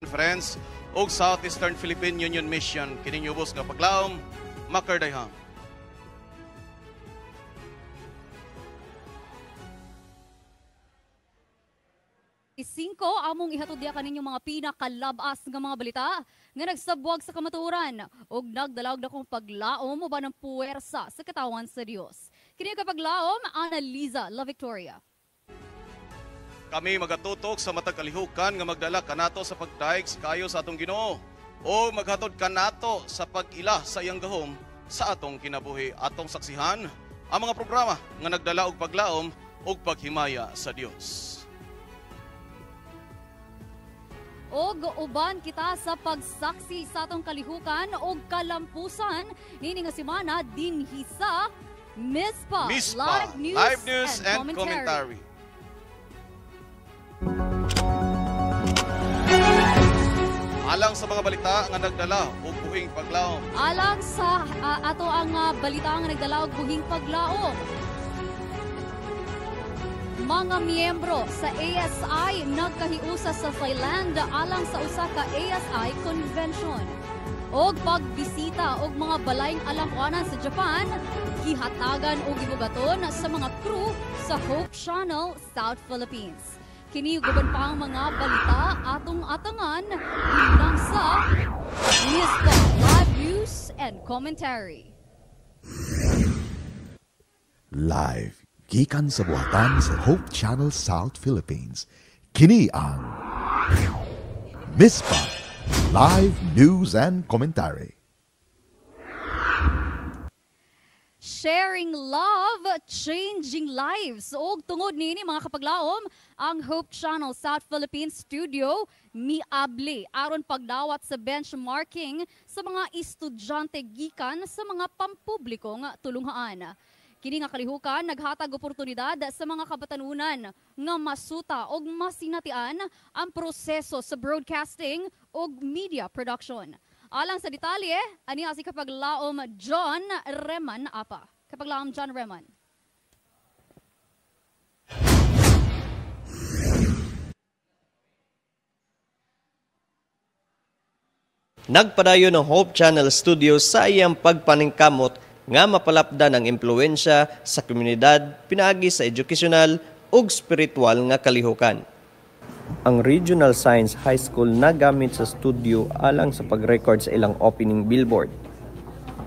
Conference ug Southeastern Philippine Union Mission kining ubos nga paglaom makardayhang. Isingko among ihatod diha kaninyong mga pinakalabas nga mga balita nga nagsabwag sa kamatuoran ug nagdalawag na kong paglaom uban ng puwersa sa katawan sa Dios. Kini ka paglaom Ana Liza La Victoria. Kami magatutok sa matag kalihukan nga magdala kanato sa pagdaig sa kayo sa atong Ginoo o maghatod kanato sa pag-ila sa iyang gahom sa atong kinabuhi. Atong saksihan ang mga programa nga nagdala og paglaom ug paghimaya sa Dios. Og uban kita sa pagsaksi sa atong kalihukan og kalampusan ini nga semana dinhi sa Mispa Live News and Commentary. Alang sa mga balita nga nagdala og buhing paglaom. Alang sa ato ang balita nga nagdala og buhing paglaom. Mga miyembro sa ASI nagkahiusa sa Thailand alang sa usa ka ASI convention. Og pagbisita og mga balayng alampuanan sa Japan, gihatagan og gibugaton sa mga crew sa Hope Channel, South Philippines. Kini guban pa ang mga balita atong atangan bilang sa Mispa Live News and Commentary. Live gikan sa buhatan sa Hope Channel South Philippines. Kini ang Mispa Live News and Commentary. Sharing love, changing lives. Og tungod nini mga kapaglaom, ang Hope Channel South Philippines Studio miable aron pagdawat sa benchmarking sa mga estudyante gikan sa mga pampublikong tulunghaan. Kini nga kalihukan naghatag oportunidad sa mga kabatanunan nga masuta og masinatian ang proseso sa broadcasting og media production. Alang sa detalye, ani si kapaglaom John Reman apa. Kapaglaom John Reman. Nagpadayon ng Hope Channel Studios sa iyang pagpaningkamot nga mapalapdan ang impluensya sa komunidad pinaagi sa educational ug spiritual nga kalihukan. Ang Regional Science High School nagamit sa studio alang sa pag-record sa ilang opening billboard.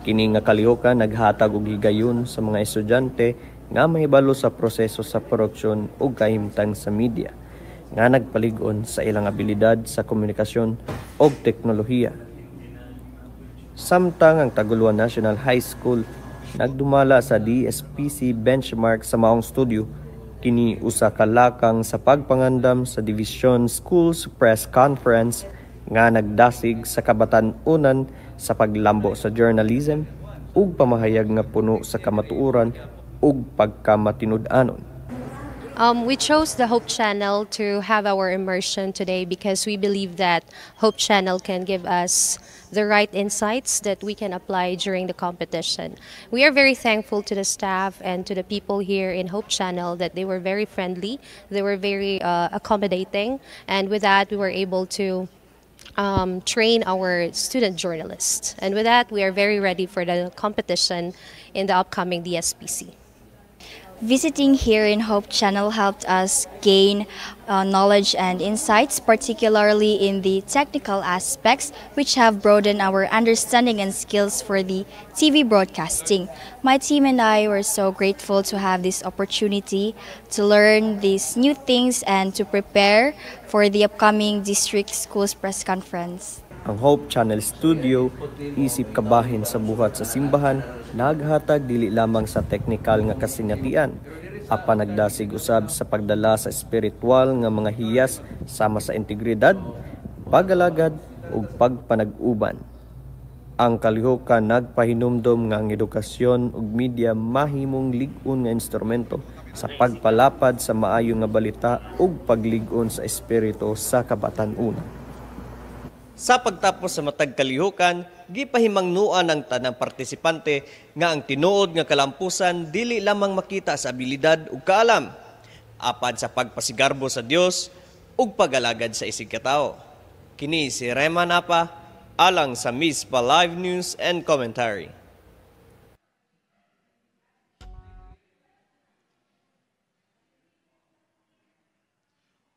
Kini nga kalihukan naghatag og higayon sa mga estudyante nga mahibalo sa proseso sa produksyon ug kahimtang sa media nga nagpalig-on sa ilang abilidad sa komunikasyon ug teknolohiya. Samtang ang Taguluan National High School nagdumala sa DSPC benchmark sa maong studio, kini usa ka lakang sa pagpangandam sa Division Schools Press Conference nga nagdasig sa kabatan-unan sa paglambo sa journalism ug pamahayag nga puno sa kamatuoran ug pagkamatinud-anon. We chose the Hope Channel to have our immersion today because we believe that Hope Channel can give us the right insights that we can apply during the competition. We are very thankful to the staff and to the people here in Hope Channel that they were very friendly, they were very accommodating, and with that we were able to train our student journalists. And with that we are very ready for the competition in the upcoming DSPC. Visiting here in Hope Channel helped us gain knowledge and insights, particularly in the technical aspects, which have broadened our understanding and skills for the TV broadcasting. My team and I were so grateful to have this opportunity to learn these new things and to prepare for the upcoming District Schools Press Conference. Ang Hope Channel Studio, isip kabahin sa buhat sa simbahan, naghatag dili lamang sa teknikal nga kasinatian, apan nagdasig usab sa pagdala sa espiritual nga mga hiyas sama sa integridad, pag-alagad ug pagpanag-uban. Ang kalihukan nagpahinumdom nga ang edukasyon ug media mahimong lig-on nga instrumento sa pagpalapad sa maayo nga balita ug paglig-on sa espiritu sa kabatan-unan. Sa pagtapos sa matag kalihukan, gipahimangnuan ang tanang partisipante nga ang tinuod nga kalampusan dili lamang makita sa abilidad ug kaalam, apan sa pagpasigarbo sa Dios ug pag-alagad sa isig katao. Kini si Rema Napa, alang sa MISPA Live News and Commentary.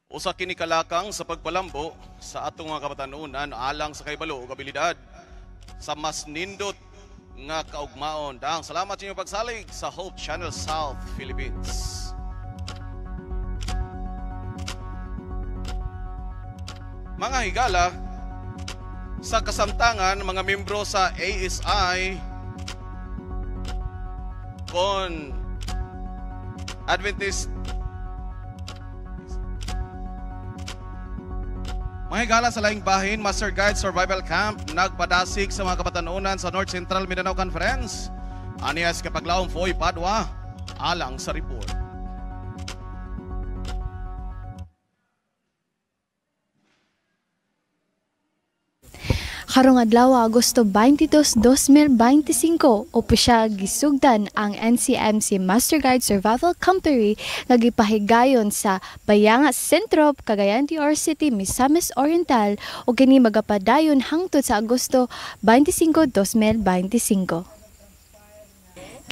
Usa kini kalakang sa pagpalambo sa atong mga kabatanunan alang sa kaybalo ug abilidad sa mas nindot nga kaugmaon. Dahang salamat sa inyong pagsalig sa Hope Channel South Philippines. Mga higala, sa kasamtangan mga membro sa ASI kon Adventist mga higala sa laing bahin, Master Guide Survival Camp nagpadasig sa mga kabatanunan sa North Central Mindanao Conference. Anias kapaglaong Foy Padua alang sa report. Karong adlaw Agosto 22, 2025, opisyal gisugdan ang NCMC Master Guide Survival Campery nga gipahigayon sa Bayanga Sentro, Cagayan de Oro City, Misamis Oriental ug kini magapadayon hangtod sa Agosto 25, 2025.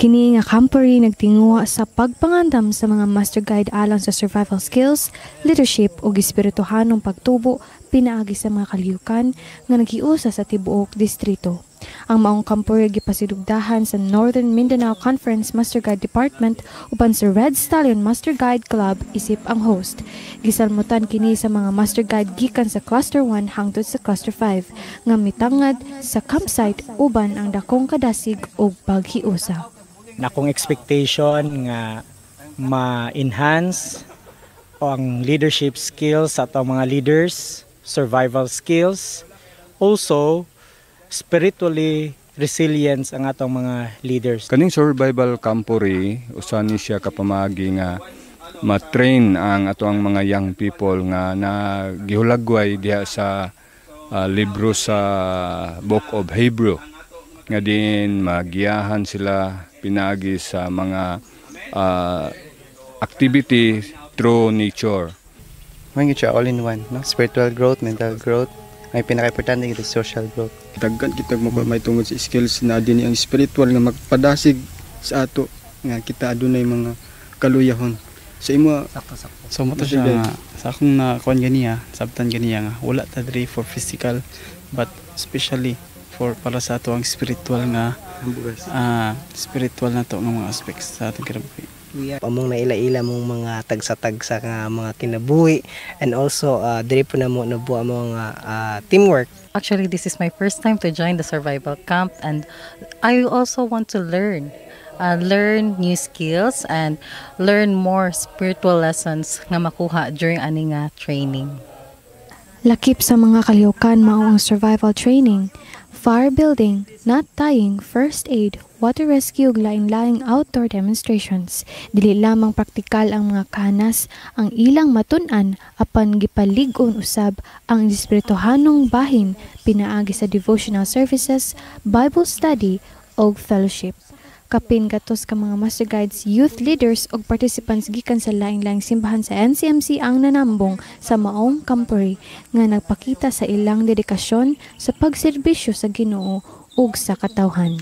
Kini nga campery nagtinguha sa pagpangandam sa mga Master Guide alang sa survival skills, leadership ug espirituhanong pagtubo pinaagi sa mga kaliyukan nga naghiusa sa tibuok distrito. Ang maong campery gipasidugdahan sa Northern Mindanao Conference Master Guide Department uban sa Red Stallion Master Guide Club isip ang host. Gisalmutan kini sa mga Master Guide gikan sa Cluster 1 hangtod sa Cluster 5 nga mitangad sa campsite uban ang dakong kadasig ug paghiusa. Nakong expectation nga ma-enhance ang leadership skills sa atong mga leaders, survival skills, also spiritually resilience ang atong mga leaders. Kaning survival campery usa ni siya kapamagi nga ma-train ang atong mga young people nga nagihulagway diha sa libro sa Book of Hebrew nga din magiyahan sila pinagi sa mga activity through nature. May siya all in one, no? Spiritual growth, mental growth, may pinaka-importante ito social growth. Daggan kita mo may tungod sa skills na din ang spiritual nga magpadasig sa ato nga kita adunay mga kaluyahon. Sa imo sakto. So mo to siya nga, sa akong na kuan ganiya, sabtan ganiya nga wala ta diri for physical but especially for para sa ato ang spiritual nga spiritual na to nga mga aspects sa atong kinabuhi. Among naila-ila mong mga tagsa-tagsa nga mga kinabuhi and also diri po na mo nabuha mga teamwork. Actually, this is my first time to join the survival camp and I also want to learn new skills and learn more spiritual lessons nga makuha during ani nga training. Lakip sa mga kalihukan mao ang survival training, fire building, knot tying, first aid, water rescue ug lain-laing outdoor demonstrations. Dili lamang praktikal ang mga kanas ang ilang matun-an apan gipalig-on usab ang espirituhanong bahin pinaagi sa devotional services, Bible study ug fellowship. Kapin gatos ka mga Master Guides, youth leaders ug participants gikan sa laing-laing simbahan sa NCMC ang nanambong sa maong campery nga nagpakita sa ilang dedikasyon sa pagserbisyo sa Ginoo ug sa katawhan.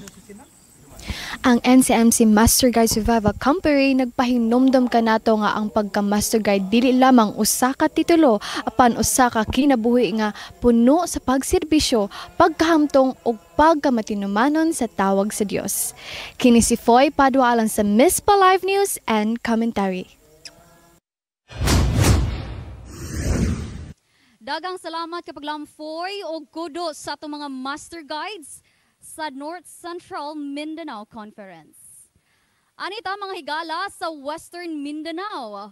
Ang NCMC Master Guide Survival Campery nagpahinomdom kanato nga ang pagka-Master Guide dili lamang usa ka titulo apan usa ka kinabuhi nga puno sa pagserbisyo, pagkahamtong ug pagkamatinumanon sa tawag sa Dios. Kini si Foy Padua alang sa MISPA Live News and Commentary. Dagang salamat kapag lamfoy o kudo sa atong mga Master Guides sa North Central Mindanao Conference. Anita mga higala sa Western Mindanao,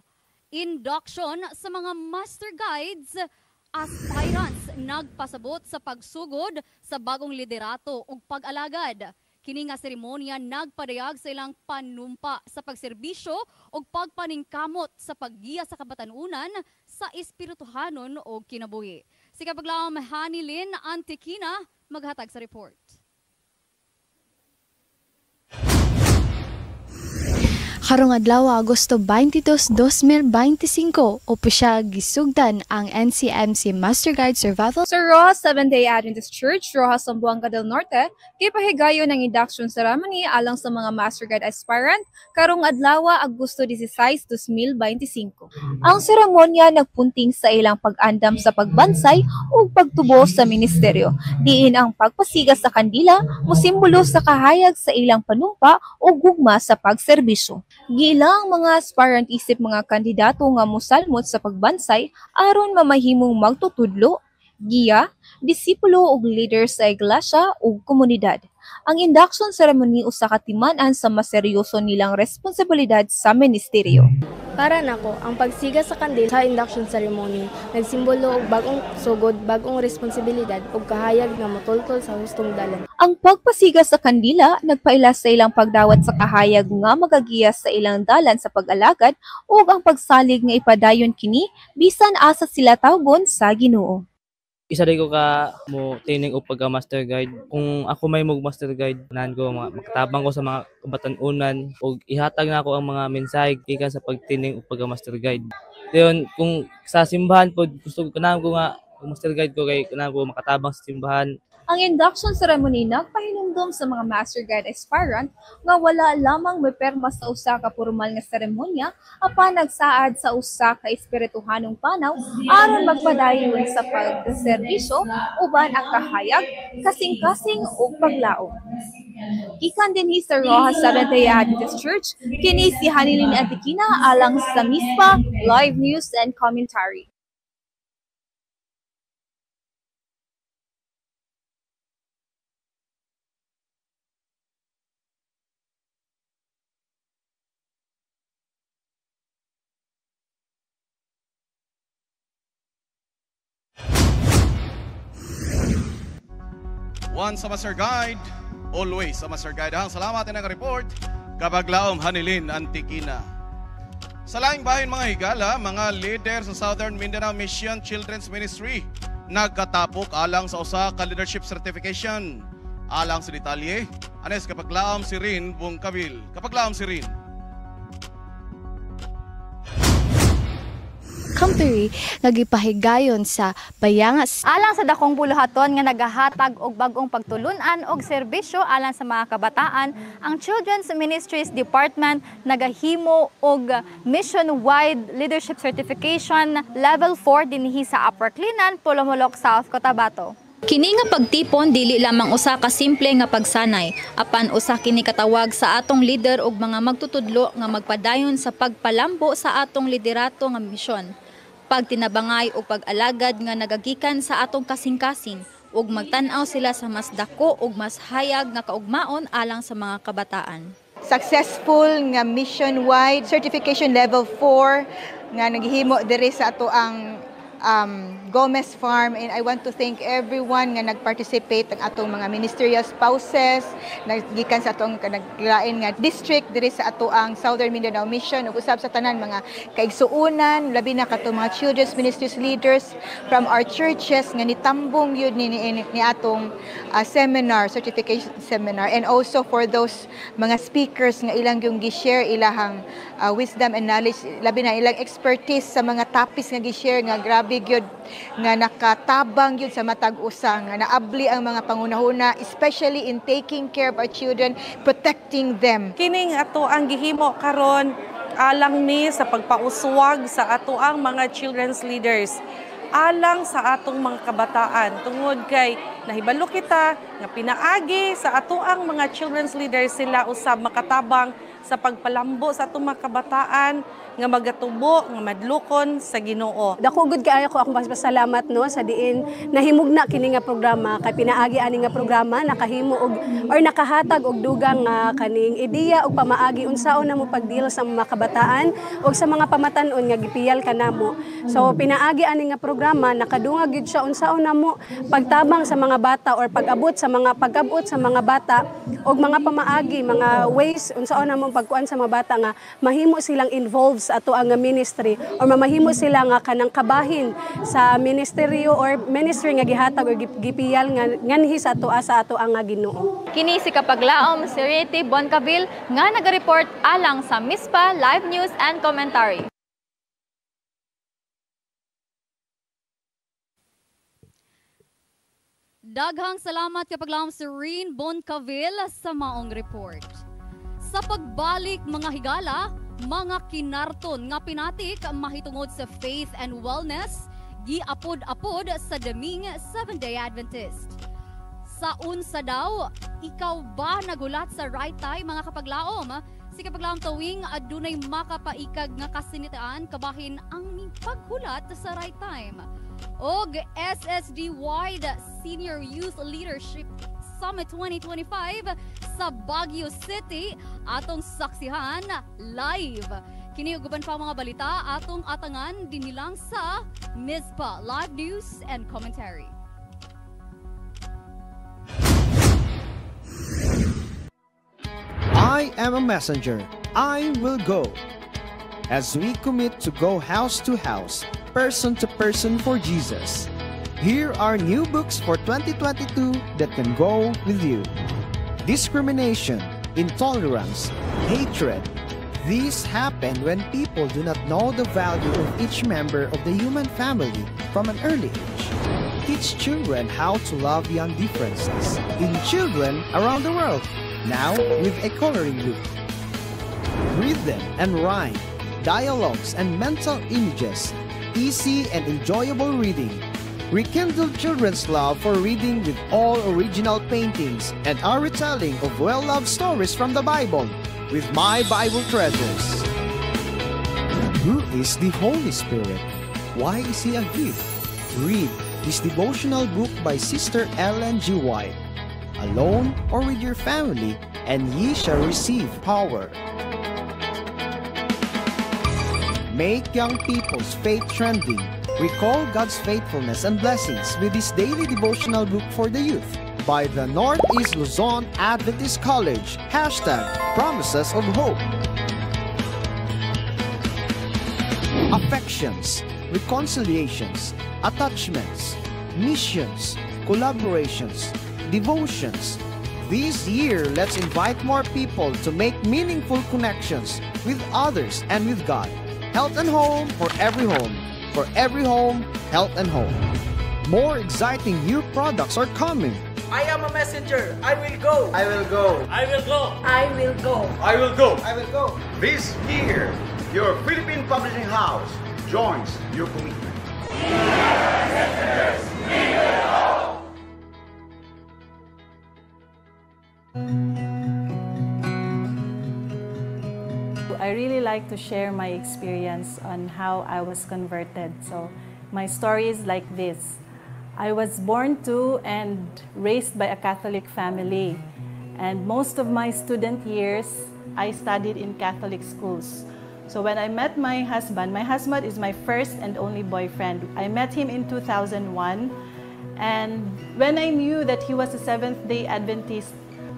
induction sa mga Master Guides, aspirants nagpasabot sa pagsugod sa bagong liderato ug pag-alagad. Kini nga seremonya nagpadayag sa ilang panumpa sa pagserbisyo ug pagpaningkamot sa paggiya sa kabatanunan sa espirituhanon o kinabuhi. Si kapaglaom Hanilin Antikina maghatag sa report. Karong adlaw Agosto 22, 2025, opisyal gisugdan ang NCMC Master Guide Survival Sa Rojas Seventh-day Adventist Church, Rojas, Zamboanga del Norte, kipahigayon ng induction ceremony alang sa mga Master Guide aspirant karong adlaw Agosto 16, 2025. Ang seremonya nagpunting sa ilang pag-andam sa pagbansay o pagtubo sa ministeryo. Diin ang pagpasiga sa kandila, musimbolo sa kahayag sa ilang panumpa o gugma sa pagserbisyo. Gilang mga aspirant isip mga kandidato nga mosalmot sa pagbansay aron mamahimong magtutudlo, giya, disipulo ug leader sa iglesia ug komunidad. Ang induction ceremony usa ka timan-an sa maseryoso nilang responsibilidad sa ministeryo. Para nako, ang pagsiga sa kandil sa induction ceremony nagsimbolo og bagong sugod, bagong responsibilidad ug kahayag nga motultol sa hustong dalan. Ang pagpasiga sa kandila nagpaila sa ilang pagdawat sa kahayag nga magagiya sa ilang dalan sa pag-alagad ug ang pagsalig nga ipadayon kini bisan asa sila tawgon sa Ginoo. Isa rin ko ka mo training o pagka-master guide. Kung ako may mag-master guide, nahan ko, makatabang ko sa mga kabatan-unan o ihatag na ako ang mga mensahe gikan sa pag-training o pagka-master guide. Dayon, kung sa simbahan po, gusto ko kanahan ko nga, master guide ko kay kanahan ko makatabang sa simbahan. Ang induction ceremony nagpahinumdom sa mga Master Guide aspirant nga wala lamang may perma sa usa ka formal nga seremonya apan nagsaad sa usa ka espirituhanong panaw aron magpadayon sa pagserbisyo uban ang kahayag, kasing-kasing ug paglaom. Gikan dinhi sa Rojas Seventh-day Adventist Church, kini si Hanilin Antikina alang sa MISPA Live News and Commentary. Once sa Master Guide, always sa Master Guide. Salamat na report kapag laom Hanilin Antikina. Sa laing bahin mga higala, mga leader sa Southern Mindanao Mission Children's Ministry nagkatapok alang sa usa ka leadership certification. Alang sa detalye, anes kapag laom si Rin Bungkabil. Kapag laom si Rin. Company nagipahigayon sa bayangas. Alang sa dakong buluhaton nga nagahatag og bagong pagtulunan og serbisyo alang sa mga kabataan, ang Children's Ministries Department nagahimo og mission-wide leadership certification level 4 dinhi sa Upper Clinan, Pulomolok, South Cotabato. Kini nga pagtipon dili lamang usa ka simple nga pagsanay, apan usa kini katawag sa atong leader ug mga magtutudlo nga magpadayon sa pagpalambo sa atong liderato nga misyon. Pagtinabangay o pag-alagad nga nagagikan sa atong kasing-kasing ug magtan-aw sila sa mas dako ug mas hayag nga kaugmaon alang sa mga kabataan. Successful nga mission-wide certification level 4 nga naghihimo diri sa ato ang Gomez Farm, and I want to thank everyone nga nag-participate ang atong mga ministerial spouses nagikan sa atong kanaglain nga district diri sa ato ang Southern Mindanao Mission ug usab sa tanan mga kaigsuonan labi na kato mga children's ministries leaders from our churches nga nitambong yun ni atong seminar, certification seminar, and also for those mga speakers nga ilang yung gi-share ilahang wisdom and knowledge labi na ilang expertise sa mga topics nga gi-share nga grabe gyud nga nakatabang yun sa matag usa nga naabli ang mga pangunahuna, especially in taking care of our children, protecting them. Kining ato ang gihimo karon alang ni sa pagpauswag sa ato ang mga children's leaders alang sa atong mga kabataan tungod kay nahibalo kita nga pinaagi sa ato ang mga children's leaders sila usab makatabang sa pagpalambo sa atong mga kabataan nga magatubo, nga madlukon sa Ginoo. Dako gud kaayo ko akong pasalamat no sa diin nahimugna kini nga programa kay pinaagi ani nga programa nakahimo og or nakahatag og dugang nga kaning ideya og pamaagi unsaon namo pagdeal sa mga kabataan og sa mga pamatan-on nga gipiyal kanamo. So pinaagi ani nga programa nakadungag gyud siya unsaon namo pagtabang sa mga bata or pag-abot sa mga bata og mga pamaagi, mga ways unsaon namo pagkuan sa mga bata nga mahimo silang involved sa ato ang ministry or mahimo sila nga kanang kabahin sa ministeryo or ministry nga gihatag or gipiyal nga nganhi sa ato ang Ginoo. Kini si kapaglaom si Rete Boncaville nga naga-report alang sa MISPA Live News and Commentary. Daghang salamat kapaglaom si Rete Boncaville sa maong report. Sa pagbalik mga higala, mga kinarton nga pinatik mahitungod sa faith and wellness, giapod-apod sa daming Seventh-day Adventist. Sa unsa daw, ikaw ba nagulat sa right time mga kapaglaom? Si kapaglaom tuwing adunay makapaikag nga kasinitaan kabahin ang paghulat sa right time. Og SSD-wide Senior Youth Leadership Summit 2025 sa Baguio City atong saksihan live. Kini uban pa mga balita atong atangan dinilang sa MISPA Live News and Commentary. I am a messenger. I will go. As we commit to go house to house, person to person for Jesus. Here are new books for 2022 that can go with you. Discrimination, intolerance, hatred. These happen when people do not know the value of each member of the human family from an early age. Teach children how to love beyond differences in children around the world, now with a coloring book. Read them and rhyme, dialogues and mental images, easy and enjoyable reading. Rekindle children's love for reading with all original paintings and our retelling of well-loved stories from the Bible with My Bible Treasures. Who is the Holy Spirit? Why is He a gift? Read this devotional book by Sister Ellen G. White. Alone or with your family, and ye shall receive power. Make young people's faith trending. Recall God's faithfulness and blessings with this daily devotional book for the youth by the Northeast Luzon Adventist College. #Promises of Hope. Affections, reconciliations, attachments, missions, collaborations, devotions. This year, let's invite more people to make meaningful connections with others and with God. Health and home for every home. For every home, health and home. More exciting new products are coming. I am a messenger. I will go. I will go. I will go. I will go. I will go. I will go. This year, your Philippine Publishing House joins your commitment. I really like to share my experience on how I was converted. So my story is like this. I was born to and raised by a Catholic family. And most of my student years, I studied in Catholic schools. So when I met my husband is my first and only boyfriend. I met him in 2001. And when I knew that he was a Seventh-day Adventist,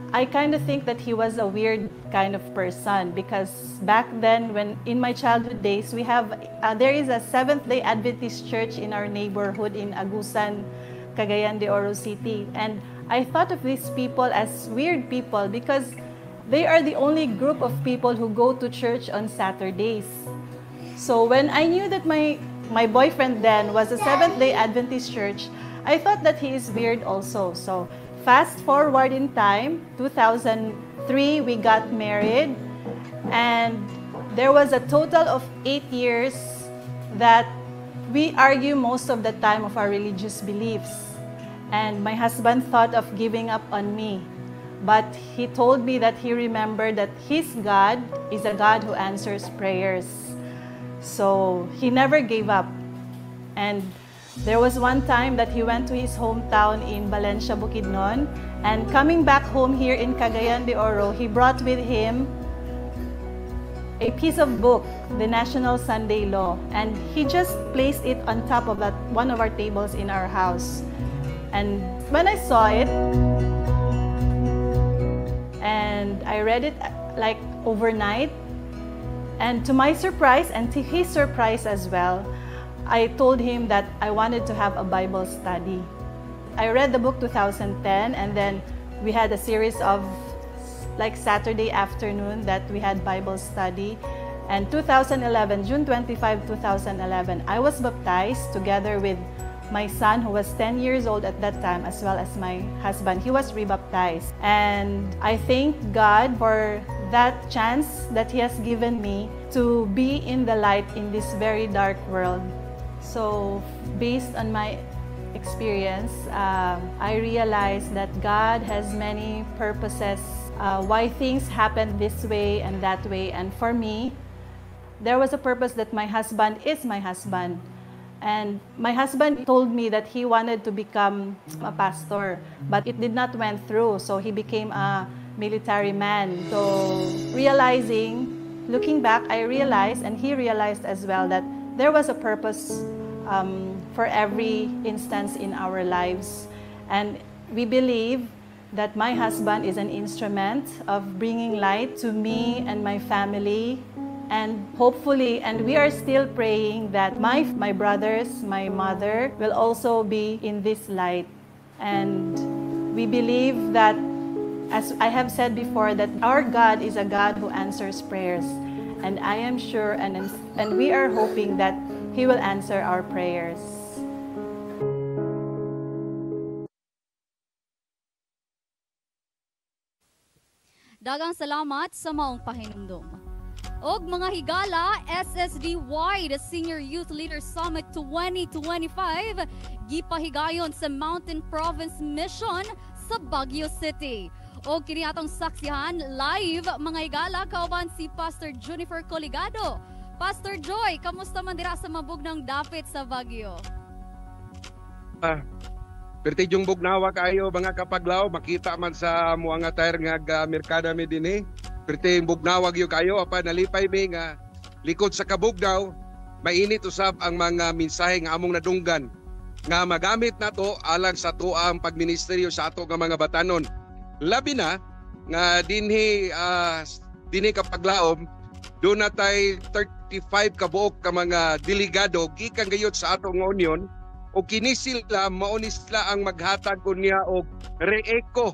I kind of think that he was a weird kind of person because back then, when in my childhood days, we have there is a Seventh-day Adventist church in our neighborhood in Agusan, Cagayan de Oro City, and I thought of these people as weird people because they are the only group of people who go to church on Saturdays. So when I knew that my boyfriend then was a Seventh-day Adventist church, I thought that he is weird also. So fast forward in time, 2003, we got married, and there was a total of 8 years that we argue most of the time of our religious beliefs. And my husband thought of giving up on me, but he told me that he remembered that his God is a God who answers prayers. So he never gave up. And there was one time that he went to his hometown in Valencia, Bukidnon, and coming back home here in Cagayan de Oro, he brought with him a piece of book, the National Sunday Law, and he just placed it on top of one of our tables in our house. And when I saw it, and I read it like overnight. And to my surprise and to his surprise as well, I told him that I wanted to have a Bible study. I read the book 2010, and then we had a series of like Saturday afternoon that we had Bible study. And 2011, June 25, 2011, I was baptized together with my son, who was 10 years old at that time, as well as my husband. He was rebaptized. And I thank God for that chance that He has given me to be in the light in this very dark world. So based on my experience, I realized that God has many purposes why things happen this way and that way. And for me, there was a purpose that my husband is my husband. And my husband told me that he wanted to become a pastor, but it did not went through, so he became a military man. So looking back, I realized, and he realized as well, that there was a purpose for every instance in our lives. And we believe that my husband is an instrument of bringing light to me and my family. And hopefully, and we are still praying that my brothers, my mother will also be in this light. And we believe that, as I have said before, that our God is a God who answers prayers. And I am sure and we are hoping that He will answer our prayers. Dagang salamat sa maong pahinumdum. Og mga higala, SSD-wide Senior Youth Leader Summit 2025 gipahigayon sa Mountain Province Mission sa Baguio City. Og kini atong saksihan live mga higala kauban si Pastor Junifer Coligado. Pastor Joy, kamusta man dira sa mabugnang dapit sa Baguio? Pertidyong bugnawa kayo mga kapaglaw, makita man sa muang attire nga merkada mi dinhi. Perti bugnawag yo kayo apa nalipay mi nga likod sa kabugnaw, mainit usab ang mga mensahe nga among nadunggan nga magamit nato alang sa tuang pagministeryo sa ato nga mga batanon. Labi na nga dinhi kapaglaom do natay 35 kabuok ka mga delegado gikan gayud sa atong union, o kini sila mao ni sila ang maghatag kunya og reeko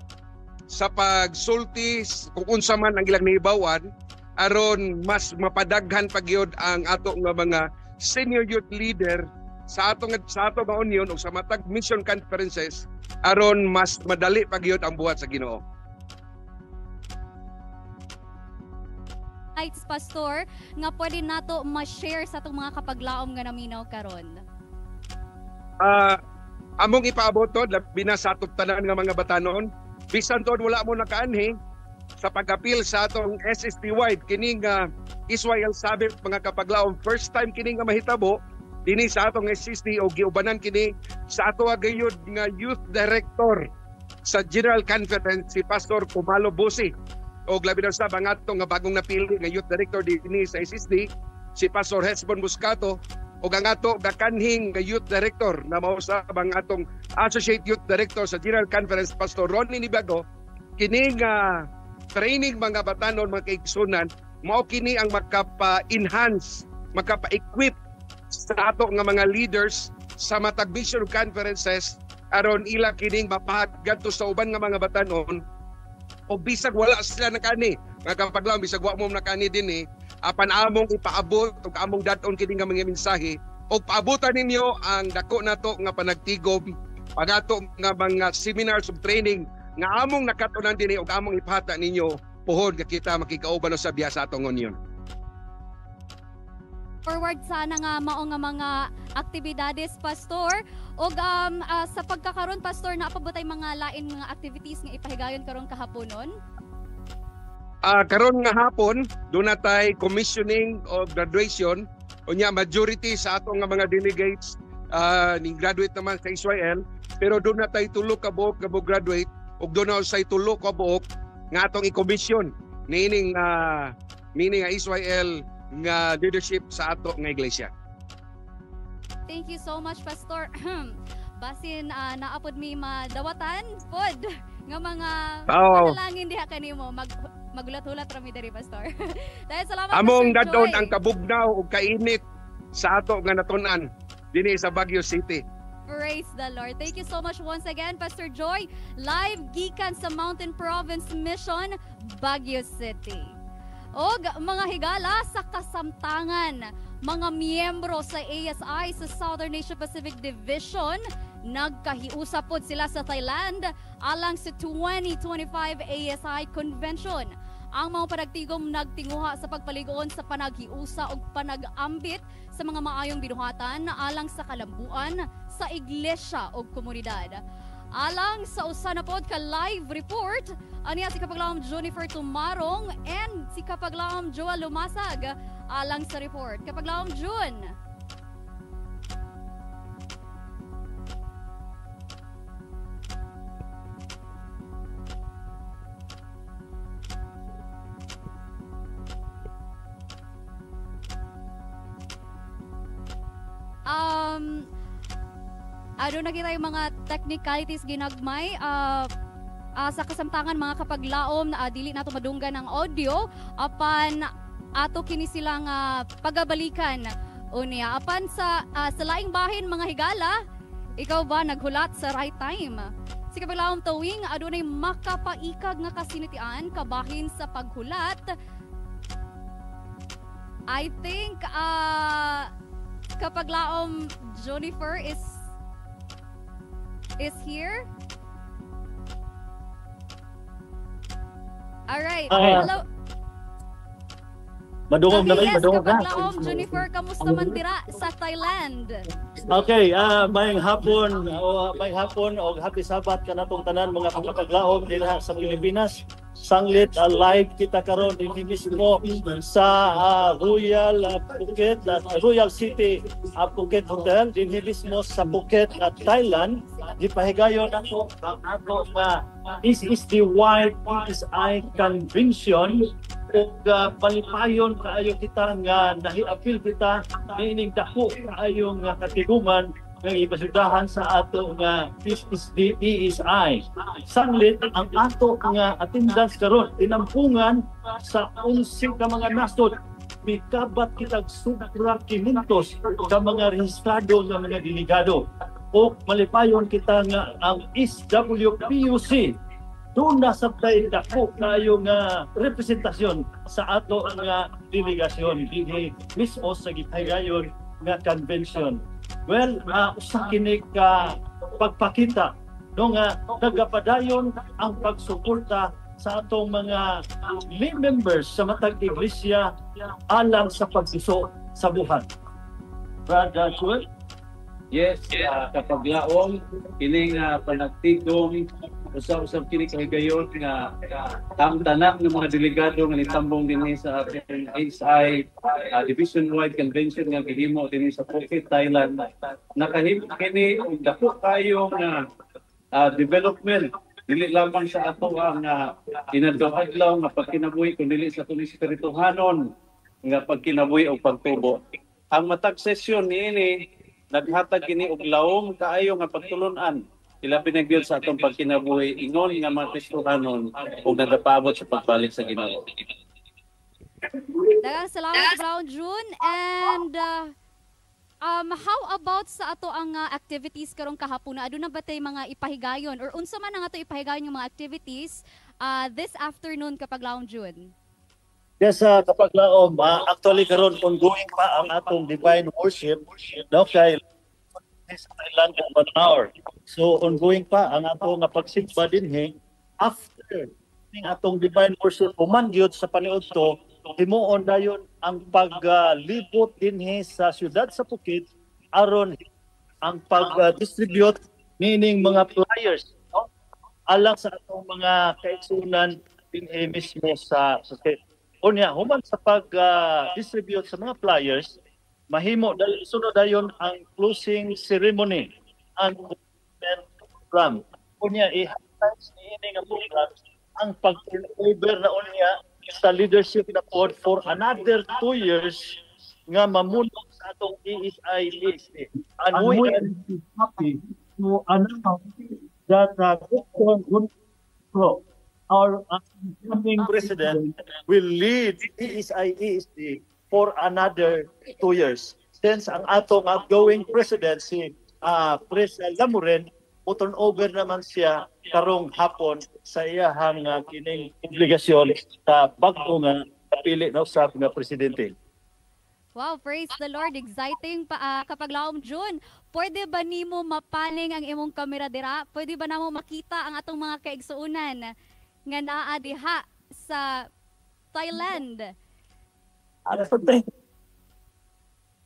sa pagsulti kung unsa man ang ilang nahibawan aron mas mapadaghan pagyod ang ato nga mga senior youth leader sa ato nga union o sa matag mission conferences aron mas madali pagyod ang buhat sa Ginoo. Pastor, nga pwede nato ma-share sa atong mga kapaglaom nga naminaw karon. Among ipaabot to labi na sa atong tanan nga mga batanon, bisan tod wala mo nakaanhi sa pag-apil sa atong SSD-wide kining Israel Sabbath mga kapaglaom, first time kining nga mahitabo dinhi sa atong SSD o giubanan kini sa ato gayud nga youth director sa General Conference si Pastor Kumalo Busi, o labi na sa ang ato nga bagong napili nga youth director dinhi sa SSD si Pastor Hesbon Buscato, o ang ato kanhing nga youth director na mausab ang atong associate youth director sa General Conference Pastor Ronnie Nibago. Kini nga training mga batanon mga kaigsunan mao kini ang makapa-enhance, makapa-equip sa ato nga mga leaders sa matag mission conferences aron ila kining mapahagadto sa uban nga mga batanon, o bisag wala sila nakani nga kapaglaom, bisag wa mo nakani dinhi apan among ipaabot ug among daton kini nga mga mensahe, o paabotan ninyo ang dako nato nga panagtigom pagato nga mga seminars ug training nga among nakatunan dinhi ug among ipahata ninyo puhon nga kita makikauban sa biya sa atong union. Forward sana nga mao nga mga aktibidades pastor, og sa pagkakaron pastor naapabotay mga lain mga activities nga ipahigayon karon kahaponon. Karon nga hapon do natay commissioning of graduation, unya majority sa atong nga mga delegates ni graduate naman sa Israel, pero do natay tulo ka buok nga graduate ug do na usay tulo ka buok nga atong i-commission niining meaning nga Israel nga leadership sa ato nga iglesia. Thank you so much pastor. Basin naapod mi madawatan pod nga mga panalangin diha kanimo Magulat-hulat rami diri pastor. Dahil salamat Among Pastor dadon Joy. ang kabugnaw ug kainit sa ato nga natun-an dinhi sa Baguio City. Praise the Lord. Thank you so much once again, Pastor Joy. Live gikan sa Mountain Province Mission, Baguio City. Og mga higala sa kasamtangan, mga miyembro sa ASI sa Southern Asia Pacific Division, nagkahiusap pod sila sa Thailand alang sa 2025 ASI Convention. Ang mga panagtigom nagtinguha sa pagpaligoon sa panaghiusa o panag-ambit sa mga maayong binuhatan alang sa kalambuan sa iglesia o komunidad. Alang sa usa na pod ka live report, aniya si Kapaglaom Junifer Tumarong and si Kapaglaom Joel Lumasag alang sa report. Kapaglaom Jun. Ano na kita yung mga technicalities ginagmay sa kasamtangan mga kapaglaom na dili nato madunggan ang audio apan ato kini silang pagabalikan unya apan sa laing bahin mga higala, ikaw ba naghulat sa right time? Si kapaglaom tuwing adunay makapaikag nga kasinitian kabahin sa paghulat. I think kapaglaom Junifer is here. All right. Hello. Madungog na kayo, Yes, madungog na. kapaglaom Junifer, kamusta man dira sa Thailand? Okay, may hapon o happy Sabat kanatong tanan mga kapaglaom dira sa Pilipinas. Sanglit live kita karon dinhi mismo sa Royal Phuket, Royal City Phuket Hotel dinhi mismo sa Phuket, Thailand. Gipahigayon ako ang ato nga this is the White ASI Convention ug palipayon kaayo kita nga nahi-appeal kita niining dako kaayo nga katiguman nga ipasudahan sa ato nga this is the ASI. Sanglit ang ato nga attendance karon tinampungan sa 11 ka mga nasod mikabat kitag sobra kimuntos ka mga rehistrado nga mga delegado. O malipayon kita nga ang SWPUC doon nasa tayo dako kayo nga representasyon sa ato nga delegasyon dinhi mismo sa gipahigayon nga convention. Well, usa kini ka pagpakita no nga nagapadayon ang pagsuporta sa atong mga members sa matag iglesia alang sa pagsuso sa buhat. Brother Joel? Yes, kapaglaom kining panagtigong usab-usab kini kahigayon nga ang tanan ng mga delegado nga nitambong dinhi sa ating ASI division-wide convention nga gihimo dinhi sa Phuket, Thailand. Nakahimo kini og dako kayo nga development dili lamang sa ato ang inadlaw nga pagkinabuhi kundi sa atong espirituhanon nga pagkinabuhi o pagtubo. Ang matag sesyon niini naghatag kini og laom kaayo nga pagtulon-an ila pinagbiod sa atong pagkinabuhi ingon nga mga Kristohanon ug nagapaabot sa pagbalik sa Ginoo. Daghang salamat Brown June and how about sa ato ang activities karong kahapon na aduna batay mga ipahigayon or unsa man ang ato ipahigayon nga mga activities this afternoon kapaglaom June? Yes, kapaglaom, actually karon ongoing pa ang atong divine worship no kay sa Thailand for 1 hour. So ongoing pa ang ato nga pagsimba dinhi after ning atong divine worship human gyud sa paniudto himuon dayon ang paglibot dinhi sa siyudad sa Phuket aron ang pag-distribute meaning mga flyers no alang sa atong mga kaigsunan dinhi mismo sa unya human sa pag-distribute sa mga flyers mahimo dahil sunod dayon ang closing ceremony and program. Unya i-highlight niini nga program ang pag-over na unya sa leadership na board for another 2 years nga mamulong sa atong ASI. And we are happy to announce that Dr. Gunpro, our incoming president will lead ESD for another 2 years. Since ang atong outgoing president, si President Lamuren, turn over naman siya karong hapon sa iyahang kining obligasyon sa bagong pili na usab nga presidente. Wow, praise the Lord. Exciting pa kapag laom June. Pwede ba nimo mapaling ang imong kamera dira? Pwede ba namo makita ang atong mga kaigsuunan nga naa diha sa Thailand?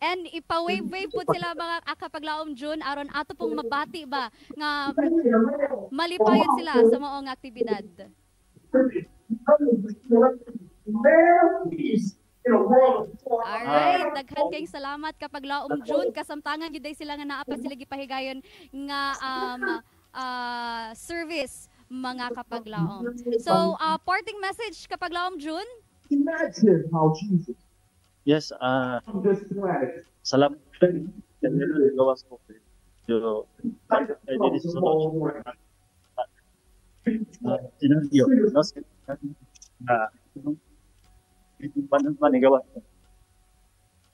And ipa-wave-wave po sila mga kapag laom June aron ato pong mabati ba nga malipayon sila sa maong aktibidad. Alright, daghan kayong salamat kapag laom June kasamtangan gyud sila nga naa pa sila gipahigayon nga service mga kapag laom. So, parting message kapag laom June? Imagine how Jesus. Yes, salamat. Gawas ko. Yo, I did it so much.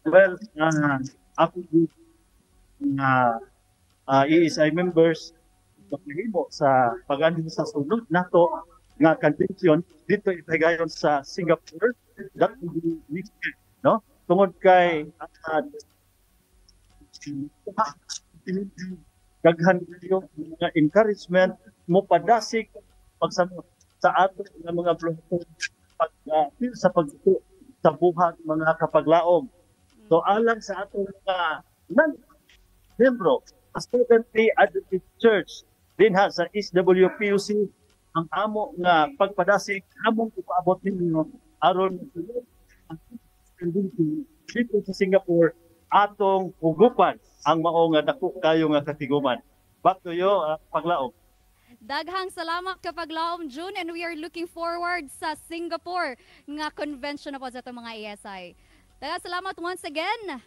Well, ako ESI members maghimo sa pag-andin sa sunod nato nga convention dito ipahigayon sa Singapore that will be next year, no? Tungod kay daghan yung mga encouragement mo padasig pagsamot sa ato nga mga blogger sa pagtuto sa buhat mga kapaglaom. So alang sa atong mga membro sa Seventh-day Adventist Church dinha sa SWPUC ang amo nga pagpadasig among ipaabot ninyo aron dito sa Singapore atong hugupan ang mao nga dako kayo nga katiguman. Back to you, paglaom. Daghang salamat kapag laom June and we are looking forward sa Singapore nga convention na po sa itong mga ESI. Daghang salamat once again.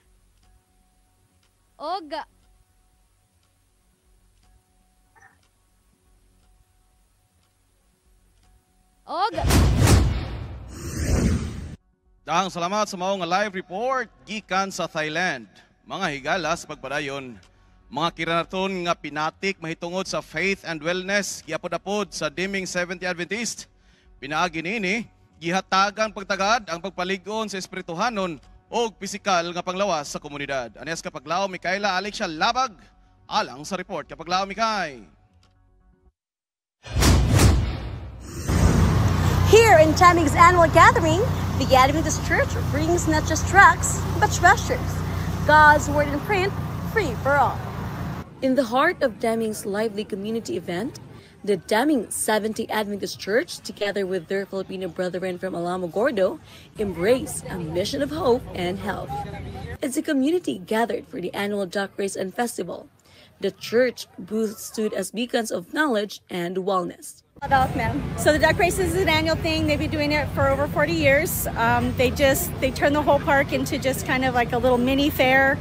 Daghang salamat sa maong live report gikan sa Thailand. Mga higala sa pagpadayon. Mga kiranaton nga pinatik mahitungod sa faith and wellness giapod-apod sa Diming 70 Adventist. Pinaagi nini gihatagan pagtagad ang pagpalig-on sa espirituhanon o pisikal nga panglawas sa komunidad. Anes kapaglaom Mikaela Alexia Labag alang sa report kapaglaom Mikay. Here in Taming's annual gathering, the Adventist Church brings not just tracts but treasures. God's word in print, free for all. In the heart of Daming's lively community event, the Daming 70 Adventist Church, together with their Filipino brethren from Alamo Gordo, embrace a mission of hope and health. As a community gathered for the annual Duck Race and Festival, the church booths stood as beacons of knowledge and wellness. So the Duck Race is an annual thing. They've been doing it for over 40 years. They turn the whole park into just kind of like a little mini fair.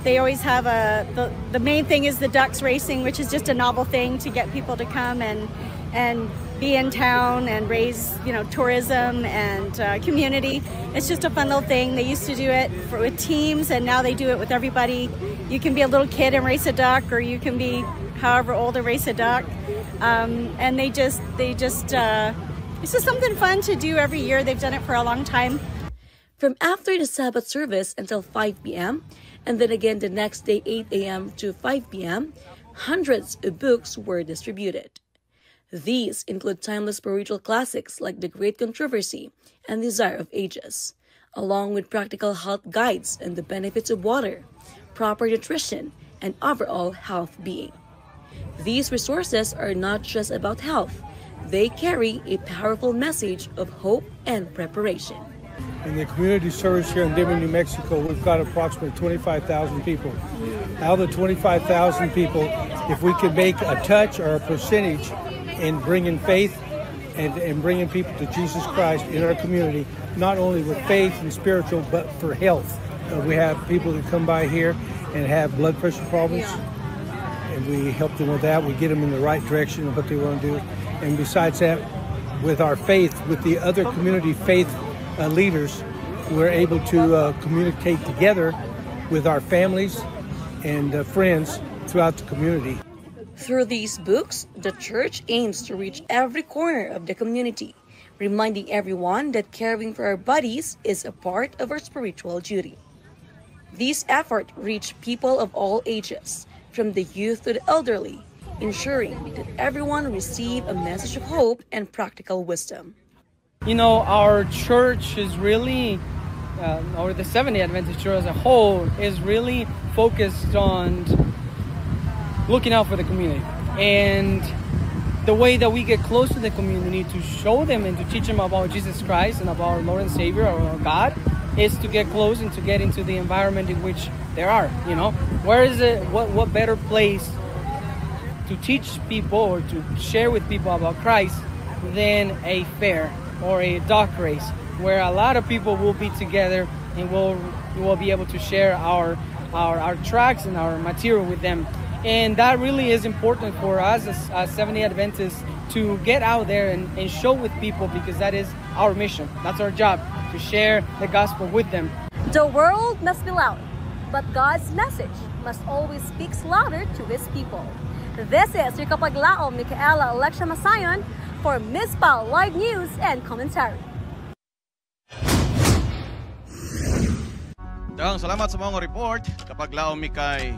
They always have the main thing is the ducks racing, which is just a novel thing to get people to come and be in town and raise, tourism and community. It's just a fun little thing. They used to do it with teams, and now they do it with everybody. You can be a little kid and race a duck, or you can be however old and race a duck. And it's just something fun to do every year. They've done it for a long time. From after the Sabbath service until 5 p.m., and then again the next day 8 a.m. to 5 p.m., hundreds of books were distributed. These include timeless spiritual classics like The Great Controversy and Desire of Ages, along with practical health guides and the benefits of water, proper nutrition, and overall health being. These resources are not just about health. They carry a powerful message of hope and preparation. In the community service here in Diming, New Mexico, we've got approximately 25,000 people. Out of the 25,000 people, if we can make a touch or a percentage in bringing faith and bringing people to Jesus Christ in our community, not only with faith and spiritual, but for health. We have people that come by here and have blood pressure problems, and we help them with that. We get them in the right direction of what they want to do. And besides that, with our faith, with the other community faith leaders, we're able to communicate together with our families and friends throughout the community. Through these books, the church aims to reach every corner of the community, reminding everyone that caring for our bodies is a part of our spiritual duty. These efforts reach people of all ages, from the youth to the elderly, ensuring that everyone receive a message of hope and practical wisdom. You know, our church is really, or the Seventh-day Adventist Church as a whole, is really focused on looking out for the community. And the way that we get close to the community to show them and to teach them about Jesus Christ and about our Lord and Savior, our God, is to get close and to get into the environment in which they are, you know. Where is it, what better place to teach people or to share with people about Christ than a fair or a dog race, where a lot of people will be together and we'll be able to share our tracks and our material with them. And that really is important for us as Seventh-day Adventists to get out there and show with people, because that is our mission. That's our job, to share the gospel with them. The world must be loud, but God's message must always speak louder to His people. This is your kapaglaom, Micaela Alexia Masayon, for Mizpah Live News and Commentary. Daghang salamat sa mga report. Kapaglaom mi kay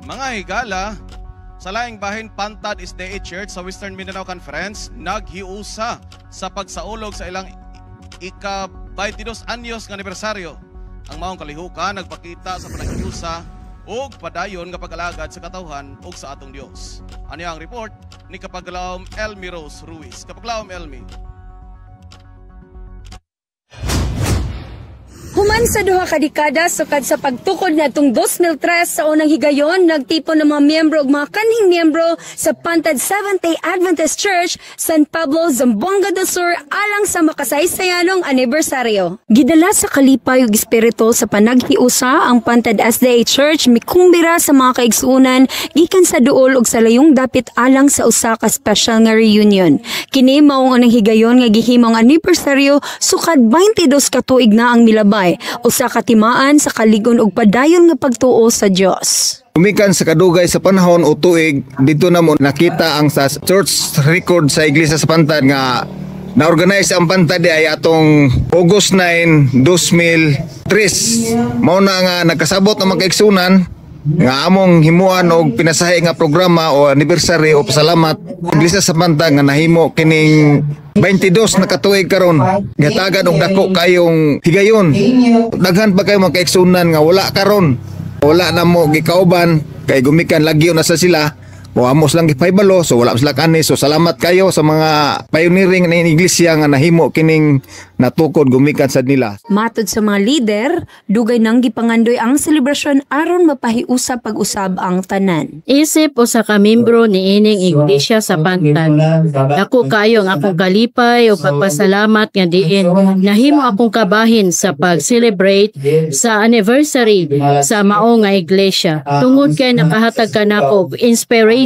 mga higala sa laing bahin Pantad SDA Church sa Western Mindanao Conference naghiusa sa pagsaulog sa ilang ika-22 anyos nga anibersaryo. Ang maong kalihukan nagpakita sa panaghiusa ug padayon nga pag-alagad sa katawhan ug sa atong Dios. Ani ang report ni Kapaglaom Elmi Rose Ruiz. Kapaglaom Elmi. Human sa duha ka dekada sukad sa pagtukod ngadtong 2003 sa unang higayon, nagtipon ng mga miyembro ug mga kanhing miyembro sa Pantad Seventh-day Adventist Church, San Pablo, Zamboanga del Sur alang sa makasaysayanong anibersaryo. Gidala sa kalipay ug espiritu sa panaghiusa ang Pantad SDA Church mikumbira sa mga kaigsuonan gikan sa duol ug sa layong dapit alang sa usa ka special nga reunion. Kini mao ang unang higayon nga gihimong anibersaryo sukad 22 ka tuig na ang milabay. Usa ka timaan sa kaligon ug padayon nga pagtuo sa Dios. Umikan sa kadugay sa panahon o tuig, dito na mo nakita ang sa church record sa Iglesia sa Pantad nga na-organize ang Pantad ay atong August 9, 2003. Mao na nga nagkasabot ang mga kaigsunan nga among himuan og pinasahi nga programa o anniversary o pasalamat Iglesia sa Pantad nga nahimo kining 22 na katuig karon. Gatagan og dako kayong higayon. Daghan pa kayo mga kaigsunan nga wala karon. Wala na mo gikauban kay gumikan lagyo na sa sila. O amos lang gipaybalo, so wala sila kani. So salamat kayo sa mga pioneering na iglesia nga nahimo kining natukod gumikan sa nila. Matod sa mga leader, dugay nang gipangandoy ang selebrasyon aron mapahiusa pag-usab ang tanan. Isip usa ka membro ni ining iglesia sa Pantad. Ako kayo ang akong kalipay o pagpasalamat nga diin nahimo akong kabahin sa pag-celebrate sa anniversary sa mao nga iglesia. Tungod kay nakahatag kanako og inspiration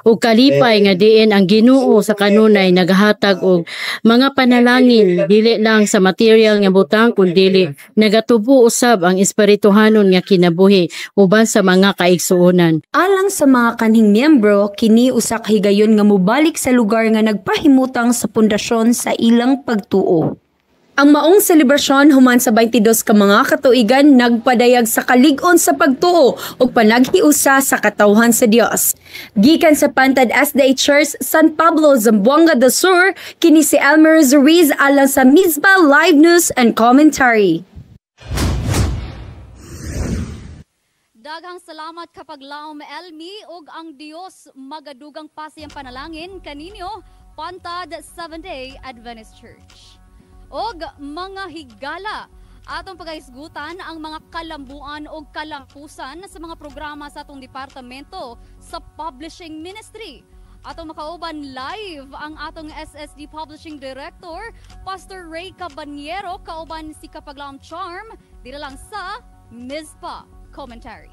ug kalipay nga diin ang Ginoo sa kanunay nagahatag og mga panalangin dili lang sa material nga butang kundi nagatubo usab ang espirituhanon nga kinabuhi uban sa mga kaigsuonan. Alang sa mga kanhing miyembro, kini usa ka higayon nga mobalik sa lugar nga nagpahimutang sa pundasyon sa ilang pagtuo. Ang maong selebrasyon human sa 22 ka mga katuigan nagpadayag sa kalig-on sa pagtuo ug panaghiusa sa katawhan sa Dios. Gikan sa Pantad SDA Church, San Pablo, Zamboanga del Sur, kini si Elmer Ruiz alang sa Mizpah Live News and Commentary. Daghang salamat kapaglaom Elmi ug ang Dios magadugang pasayang panalangin kaninyo Pantad Seventh-day Adventist Church. Og mga higala, atong pagahisgutan ang mga kalambuan o kalampusan sa mga programa sa atong departamento sa Publishing Ministry. Atong makauban live ang atong SSD Publishing Director, Pastor Ray Cabanyero, kauban si Kapaglaom Charm, dito lang sa Mizpah Commentary.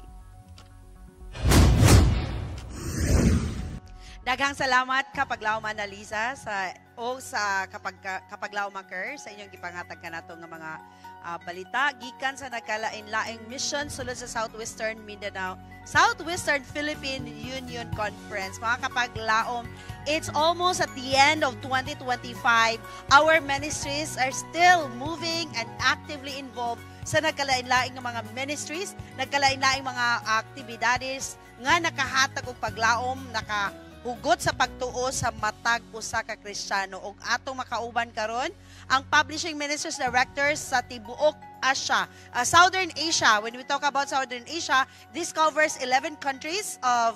Daghang salamat Kapaglaom Annalisa sa o sa kapaglaw maker sa inyong gipanghatag kanato nga mga balita gikan sa nagkalain-laing mission sulod sa Southwestern Philippine Union Conference. Mga kapaglaom, it's almost at the end of 2025. Our ministries are still moving and actively involved sa nagkalain-laing nga mga ministries, nagkalain-laing mga aktibidades nga nakahatag og paglaom, hugot sa pagtuo sa matag usa ka Kristiyano ug atong makauban karon ang Publishing Ministers Directors sa tibuok Asia, Southern Asia. When we talk about Southern Asia, this covers 11 countries of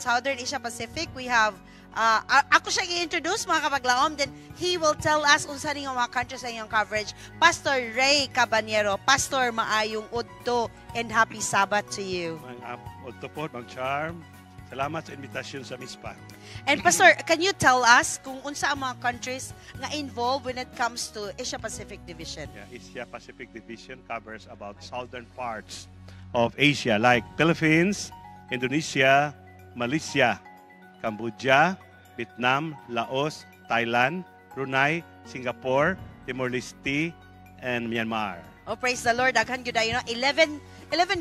Southern Asia Pacific. We have ako siya i-introduce mga kapaglaom, then he will tell us unsa ning mga countries sa iyong coverage. Pastor Ray Cabanero, Pastor, maayong udto and happy Sabbath to you. Udto po, Mang Charm. Salamat sa invitasyon sa MISPA. And Pastor, can you tell us kung unsa ang mga countries nga involved when it comes to Asia Pacific Division? Yeah, Asia Pacific Division covers about southern parts of Asia like Philippines, Indonesia, Malaysia, Cambodia, Vietnam, Laos, Thailand, Brunei, Singapore, Timor-Leste, and Myanmar. Oh, praise the Lord. Daghan gyud ayo, 11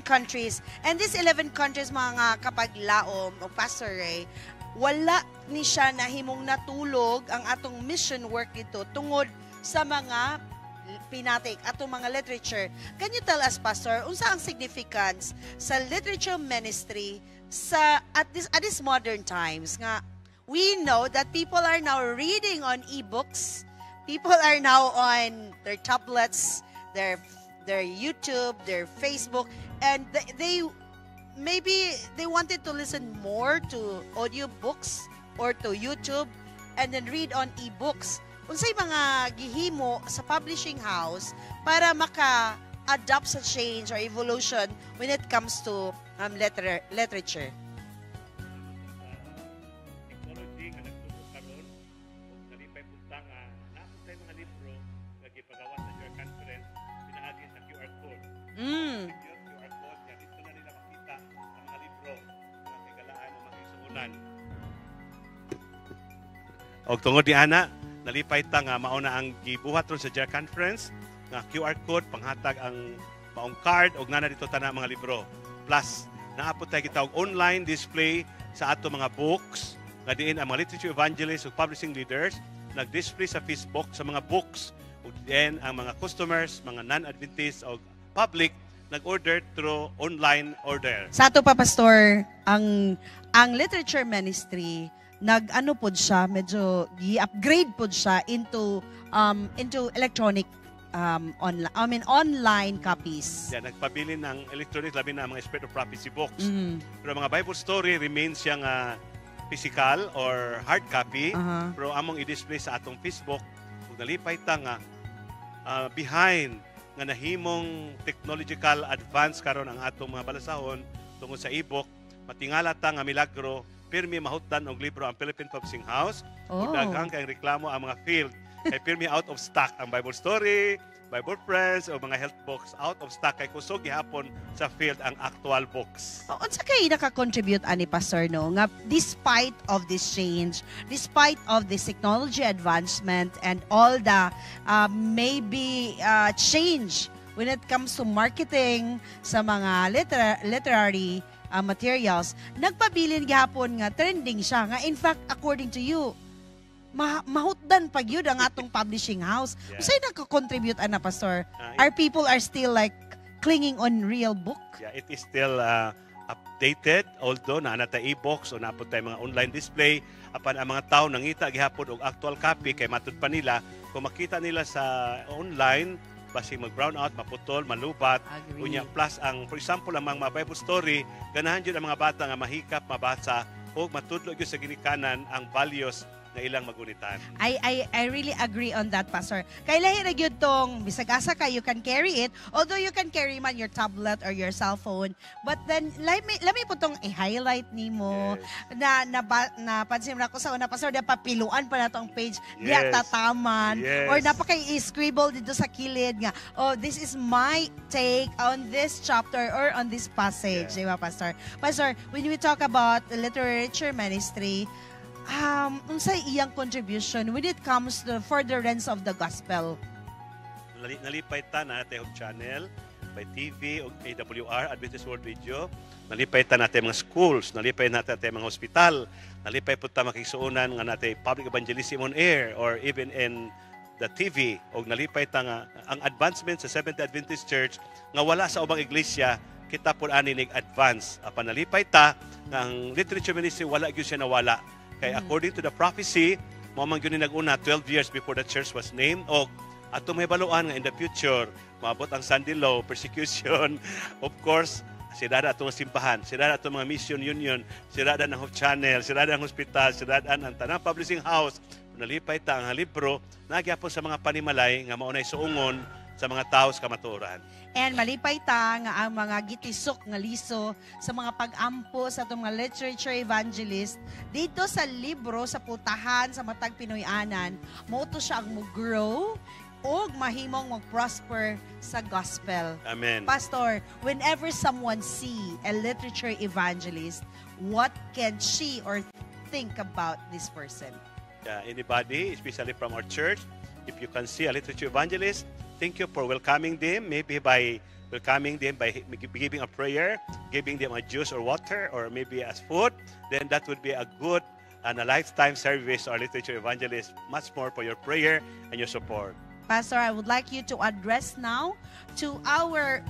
countries. And these 11 countries, mga kapaglaom o Pastor Ray, wala ni siya nahimong natulog ang atong mission work dito tungod sa mga pinatik, atong mga literature. Can you tell us, Pastor, unsa ang significance sa literature ministry at this modern times nga we know that people are now reading on e-books, people are now on their tablets, their YouTube, their Facebook, and they wanted to listen more to audiobooks or to YouTube and then read on e-books. Unsay mga gihimo sa publishing house para maka-adapt sa change or evolution when it comes to literature? Technology nga nagtutok karon ug nalipay punta nga naapod mga libro nga gipagawa sa your conference pinaagi sa QR code. QR code nga dito na nila makita ang mga libro nga tigalaan o magisuunan. Og tungod di ana nalipay ta nga mao na ang gibuhat ron sa JER Conference nga QR code panghatag ang maong card og nana dito tana mga libro. Plus naapod tayo gitawag online display sa ato mga books nga diin ang mga literature evangelists ug publishing leaders nag-display sa Facebook sa mga books ug then ang mga customers, mga non-Adventist o public nag-order through online order. Sa ato pa, Pastor, ang literature ministry nag-ano pod siya, medyo i-upgrade pod siya into electronic online copies. Yeah, nagpabili ng electronic labi na mga Spirit of Prophecy books. Pero mga Bible story remains siyang physical or hard copy. Pero among i-display sa atong Facebook ug nalipay ta nga behind nga nahimong technological advance karon ang atong mga balasahon tungod sa e-book, matingala ta nga milagro pirmi mahutdan og libro ang Philippine Publishing House. Ug daghang kay reklamo ang mga field kay pirmi out of stock ang Bible story, Bible Friends o mga health books out of stock kay kusog gihapon sa field ang actual books. Unsa kay naka-contribute ani Pastor no nga despite of this change, despite of this technology advancement and all the change when it comes to marketing sa mga literary materials, nagpabilin gihapon nga trending siya nga in fact according to you mahutdan pag yun ang atong publishing house. Yeah. Usay nagko-contribute ana Pastor? Our people are still like clinging on real book? Yeah, it is still updated although na ta e-books o napod tay mga online display apan ang mga tao nangita gihapon og actual copy kay matud pa nila kung makita nila sa online basi mag-brown out, maputol, malubat. Unya plus ang for example ang mga Bible story ganahan jud ang mga bata nga mahikap mabasa ug matudlo gyud sa ginikanan ang values na ilang magunitan. I really agree on that, Pastor. Kay lahi ra gyud tong bisag asa ka you can carry it, although you can carry man your tablet or your cell phone, but then let me po tong i-highlight nimo na pansin ra ko sa una Pastor, na papiluan pa na tong page diya tataman or napakay i-scribble dito sa kilid nga this is my take on this chapter or on this passage, di ba Pastor? Pastor, when we talk about the literature ministry, unsay iyang contribution when it comes to furtherance of the gospel? Nalipay ta na natin channel, by TV, o AWR, Adventist World Radio. Nalipay ta natin mga schools, nalipay natin mga hospital, nalipay po ta makisuunan nga natin public evangelism on air or even in the TV. O nalipay ta nga ang advancement sa Seventh Adventist Church nga wala sa ubang iglesia, kita po ani nag-advance. Apan nalipay ta nga ang literature ministry wala gyud siya nawala. Kay according to the prophecy, mo man gyud nag-una 12 years before the church was named, og ato may baluan nga in the future maabot ang Sunday law, persecution, of course, sirada atong simbahan, sirada atong mga mission union, sirada ng channel, sirada ng hospital, sirada ang tanang publishing house. Nalipay ta ang libro nagyapon sa mga panimalay nga maunay suungon sa mga tao sa kamatuoran. And malipay ta nga ang mga gitisok nga liso sa mga pag-ampo sa itong mga literature evangelist dito sa libro, sa putahan, sa matag Pinoyanan, mauto siya ang mag-grow o mahimong mag-prosper sa gospel. Amen. Pastor, whenever someone see a literature evangelist, what can she or think about this person? Anybody, especially from our church, if you can see a literature evangelist, thank you for welcoming them, maybe by welcoming them by giving a prayer, giving them a juice or water, or maybe as food, then that would be a good and a lifetime service to our literature evangelist. Much more for your prayer and your support. Pastor, I would like you to address now to our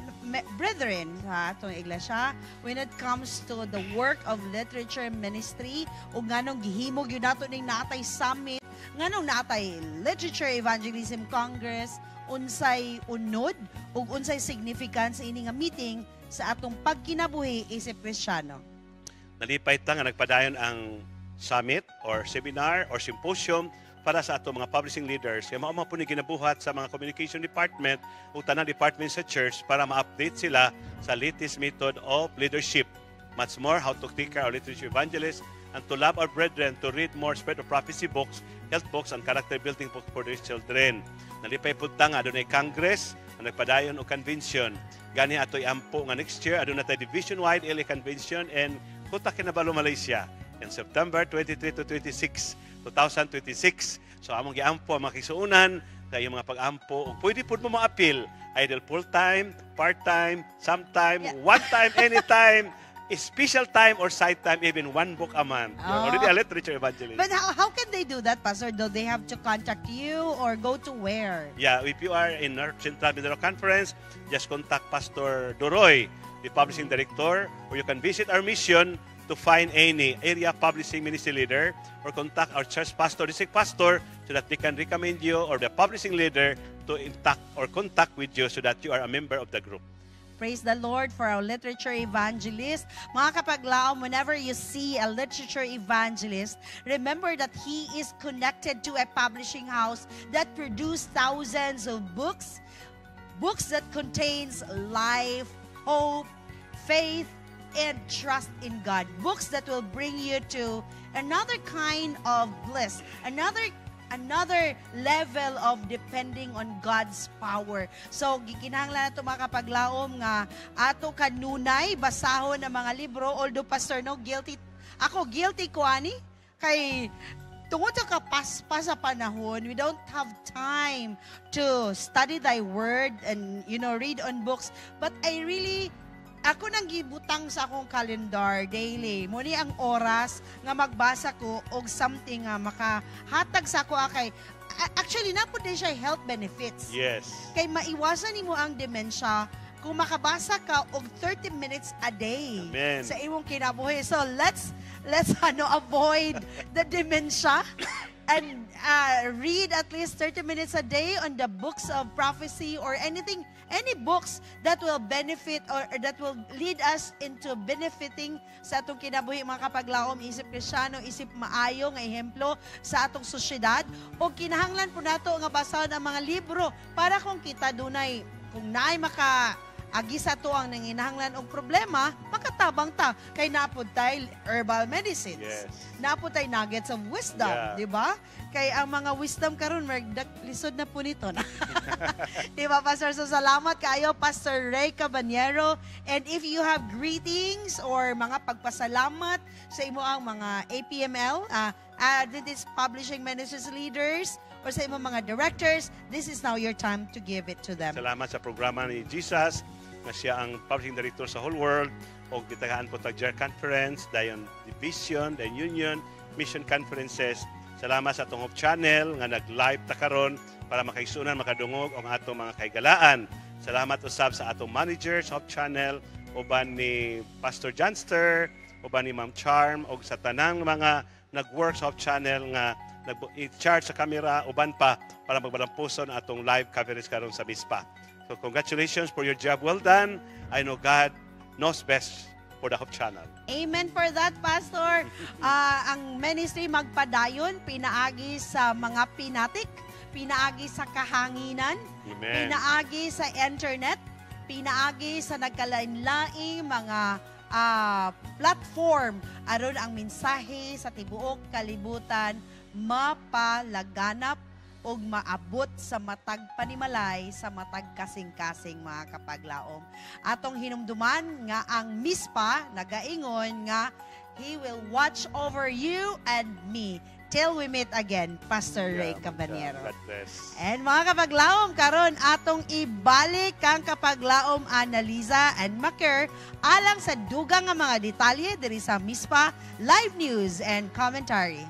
brethren sa atong iglesia when it comes to the work of literature ministry o nganong gihimog yun nato ning natay summit, nganong natay Literature Evangelism Congress, unsay unod ug unsay significance ini nga meeting sa atong pagkinabuhi isip Kristiyano. Nalipay ta nga nagpadayon ang summit or seminar or symposium para sa ato mga publishing leaders. Kaya mauma po ni ginabuhat sa mga communication department o tanang department sa church para ma-update sila sa latest method of leadership. Much more, how to take care of literature evangelists and to love our brethren, to read more Spirit of Prophecy books, health books, and character building books for their children. Nalipay po ta nga adunay Congress, ang nagpadayon o convention. Gani ato'y ampo nga next year, adunay tayo division-wide LA convention and Kota Kinabalu, Malaysia in September 23 to 26. 2026. So among giampo ang makisuunan kay mga pag-ampo ug pwede pud mo ma-appeal either full-time, part-time, sometime, one time, anytime, special time or side time, even one book a month. You're already a literature evangelist. But how can they do that, Pastor? Do they have to contact you or go to where? Yeah, if you are in our Central Mindanao Conference, just contact Pastor Doroy, the publishing director, or you can visit our mission to find any area publishing ministry leader or contact our church pastor, district pastor, so that they can recommend you or the publishing leader to contact with you so that you are a member of the group. Praise the Lord for our literature evangelist. Mga kapaglaom, whenever you see a literature evangelist, remember that he is connected to a publishing house that produce thousands of books that contains life, hope, faith, and trust in God. Books that will bring you to another kind of bliss, another level of depending on God's power. So, gikinahanglan nato mga kapaglaom nga ato kanunay basahon ang mga libro, although Pastor, no, guilty ko ani kay tungod sa kapaspas sa panahon, we don't have time to study thy word and read on books, but ako nang gibutang sa akong calendar daily. Muni ang oras nga magbasa ko og something nga makahatag sa ako akay. Actually, napod din siya health benefits. Yes. Kay maiwasan nimo ang demensya kung makabasa ka og 30 minutes a day. Amen. Sa imong kinabuhi. So let's avoid the dementia and read at least 30 minutes a day on the books of prophecy or any books that will benefit or that will lead us into benefiting sa atong kinabuhi mga kapaglaom, isip Kristiyano, isip maayo nga ehemplo sa atong sosyedad. O kinahanglan po nato nga basahon ang mga libro para kung kita dunay, kung naay agi sa to ang nanginahanglan og problema, makatabang ta kay napod tay herbal medicines. Yes. Napod tay nuggets of wisdom, Yeah. di ba? Kay ang mga wisdom karon lisod na po nito na. Di ba, Pastor? So salamat kayo, Pastor Ray Cabanero. And if you have greetings or mga pagpasalamat sa imo ang mga APML, Adventist Publishing Ministries leaders, or sa imong mga directors, this is now your time to give it to them. Salamat sa programa ni Jesus nga siya ang publishing director sa whole world o gitagaan po tag JER Conference, dayon Division, dayon Union, Mission Conferences. Salamat sa atong Hope Channel nga nag-live ta karon para makaisunan makadungog ang atong mga kaigalaan. Salamat usab sa atong managers Hope Channel, uban ni Pastor Janster, uban ni Ma'am Charm, o sa tanang mga nag-work sa Hope Channel nga nag-charge sa camera, uban pa para magbalampuson atong live coverage karon sa Bispa. So congratulations for your job well done. I know God knows best for the Hope Channel. Amen for that, Pastor. Ang ministry magpadayon, pinaagi sa mga pinatik, pinaagi sa kahanginan, Amen. pinaagi sa internet, pinaagi sa nagkalain-laing mga platform aron ang mensahe sa tibuok kalibutan mapalaganap o maabot sa matag panimalay, sa matag kasing-kasing mga kapaglaom. Atong hinumduman nga ang MISPA nagaingon nga He will watch over you and me till we meet again, Pastor Ray Cabanero. God bless. And mga kapaglaom, karon atong ibalik kang kapaglaom Analiza and Maker alang sa dugang nga mga detalye diri sa MISPA Live News and Commentary.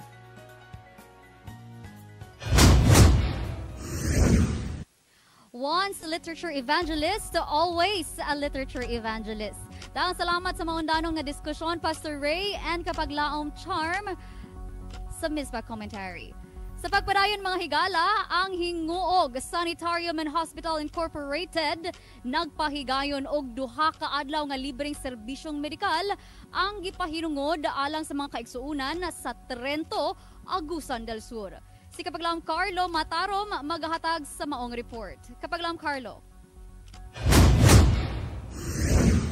Once a literature evangelist, always a literature evangelist. Daang salamat sa maundanong nga diskusyon, Pastor Ray and Kapaglaom Charm sa MISPA Commentary. Sa pagpadayon mga higala, ang Hinguog Sanitarium and Hospital Incorporated nagpahigayon og duha ka adlaw nga libreng serbisyong medikal ang gipahinungod alang sa mga kaigsuunan sa Trento, Agusan del Sur. Si Kapaglaom Carlo Matarom maghahatag sa maong report. Kapaglaom Carlo.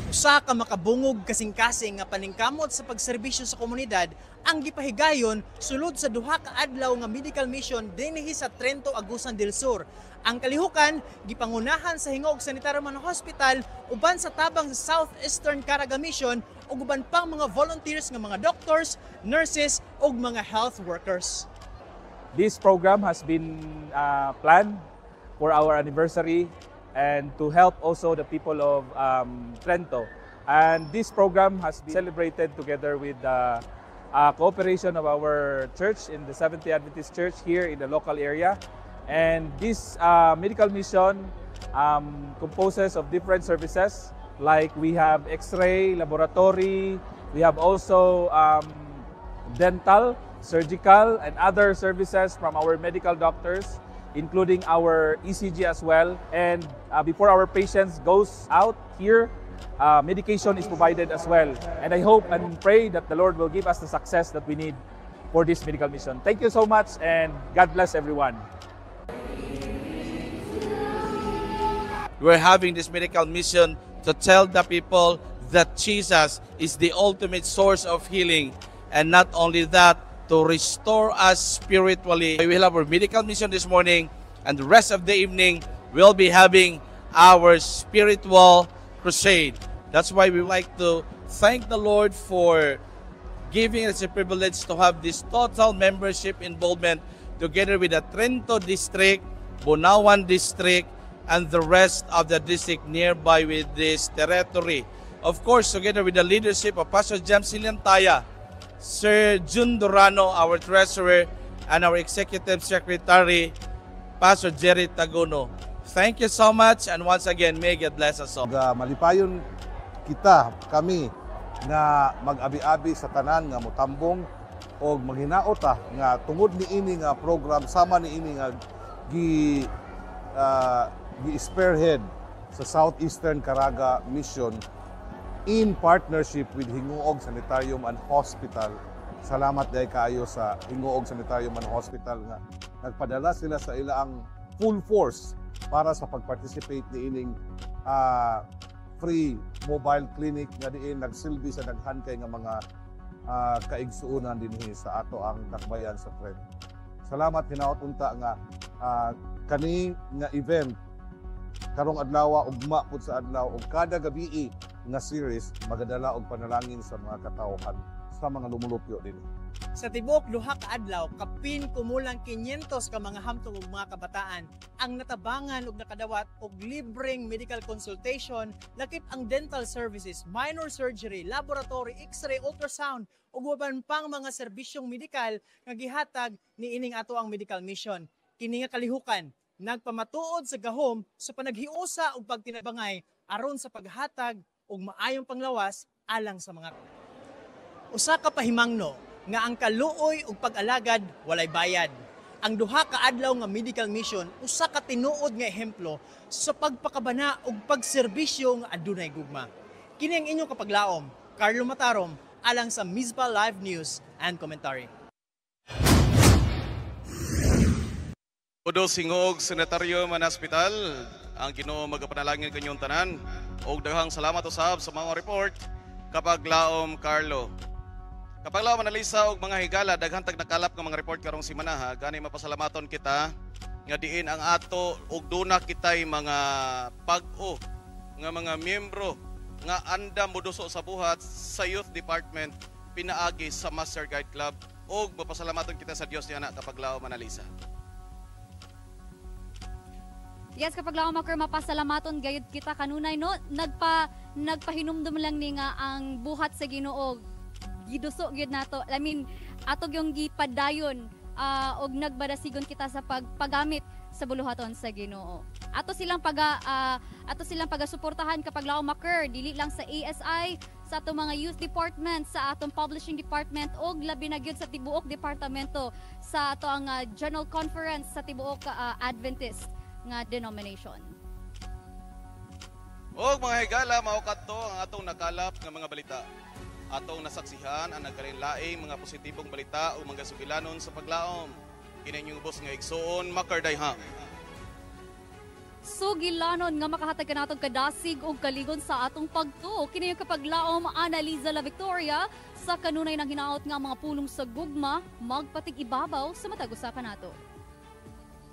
Usa ka makabungog kasing-kasing nga paningkamot sa pagserbisyo sa komunidad ang gipahigayon sulod sa duha ka adlaw nga medical mission dinhi sa Trento, Agusan del Sur. Ang kalihukan gipangunahan sa Hinguog Sanitarium and Hospital uban sa tabang sa Southeastern Caraga Mission ug uban pang mga volunteers nga mga doctors, nurses ug mga health workers. This program has been planned for our anniversary and to help also the people of Trento. And this program has been celebrated together with the cooperation of our church in the Seventh-day Adventist Church here in the local area. And this medical mission composes of different services, like we have X-ray, laboratory, we have also dental, surgical, and other services from our medical doctors, including our ECG as well. And before our patients goes out here, medication is provided as well. And I hope and pray that the Lord will give us the success that we need for this medical mission. Thank you so much, and God bless everyone. We're having this medical mission to tell the people that Jesus is the ultimate source of healing. And not only that, to restore us spiritually. We will have our medical mission this morning, and the rest of the evening we'll be having our spiritual crusade. That's why we like to thank the Lord for giving us a privilege to have this total membership involvement together with the Trento District, Bunawan District, and the rest of the district nearby with this territory. Of course, together with the leadership of Pastor James Silantaya, Sir Jun Durano, our treasurer, and our executive secretary, Pastor Jerry Taguno. Thank you so much, and once again, may God bless us all. Malipayon kami nga mag-abi-abi sa tanan nga motambong o maghinaota nga tungod ni ini nga program sama ni ini nga gi-spearhead sa Southeastern Caraga Mission in partnership with Hinguog Sanitarium and Hospital. Salamat dahil kaayo sa Hinguog Sanitarium and Hospital nga nagpadala sila sa ilaang full force para sa pag-participate ni ining free mobile clinic nga diin nagsilbi sa daghan kay nga mga kaigsuonan dinhi sa ato ang dakbayan sa friend. Salamat hinaot unta nga kani nga event karong adlaw ugma pud sa adlaw ug kada gabi nga series magadala og panalangin sa mga katawhan sa mga lumulupyo din. Sa tibuok duha ka adlaw, kapin kumulang 500 ka mga hamtong ug mga kabataan ang natabangan ug nakadawat og libreng medical consultation, lakip ang dental services, minor surgery, laboratory, x-ray, ultrasound ug uban pang mga serbisyong medikal nga gihatag niining ato ang medical mission. Kini nga kalihukan nagpamatuod sa gahom sa panaghiusa ug pagtinabangay aron sa paghatag og maayong panglawas alang sa mga usa ka pahimangno nga ang kaluoy ug pag-alagad walay bayad. Ang duha ka adlaw nga medical mission usa ka tinuod nga ehemplo sa pagpakabana ug pagserbisyo nga adunay gugma. Kini ang inyong kapaglaom, Carlo Matarom, alang sa Mizpa Live News and Commentary. Udo singog Senataryo man Hospital, ang Ginoo magapanalangin kanyong tanan og daghang salamat usab sa mga report kapaglaom Carlo. Kapaglaom analisa og mga higala daghang tag nakalap nga mga report karong semana ha, gani mapasalamaton kita nga diin ang ato og duna kitay mga pag-o nga mga miyembro nga andam moduso sa buhat sa youth department pinaagi sa Master Guide Club og mapasalamaton kita sa Dios niya na kapaglaom analisa. Yes, kapag lang mapasalamaton gayud kita kanunay no, nagpahinumdum lang ni nga ang buhat sa Ginoo giduso gyud nato. I mean, ato yung gipadayon og nagbadasigon kita sa pagpagamit sa buluhaton sa Ginoo. Ato silang pagasuportahan kapag laom occur dili lang sa ASI, sa atong mga youth department, sa atong publishing department og labi na gyud sa tibuok departamento sa ato ang General Conference sa tibuok Adventist nga denomination. Og mga higala, mao kadto ang atong nakalap nga mga balita. Atong nasaksihan ang nagkalinlaing mga positibong balita o mga sugilanon sa paglaom. Kininyong bus nga igsoon, makardayham. Sugilanon nga makahatag ka natong kadasig o kaligon sa atong pagtuo. Kininyong kapaglaom, Analiza La Victoria, sa kanunay ng hinaot nga mga pulong sa gugma, magpatig ibabaw sa matag usa kanato.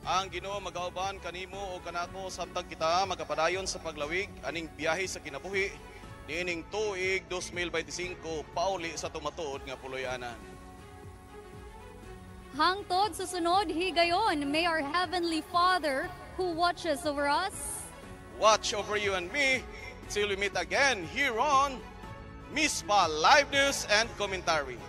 Ang Ginoo magauban kanimo o kanako samtang kita magapadayon sa paglawig aning biyahe sa kinabuhi niining tuig 2025 pauli sa tumatuod nga puloy-anan. Hangtod sa sunod higayon, may our Heavenly Father who watches over us watch over you and me till we meet again here on Mizpa Live News and Commentary.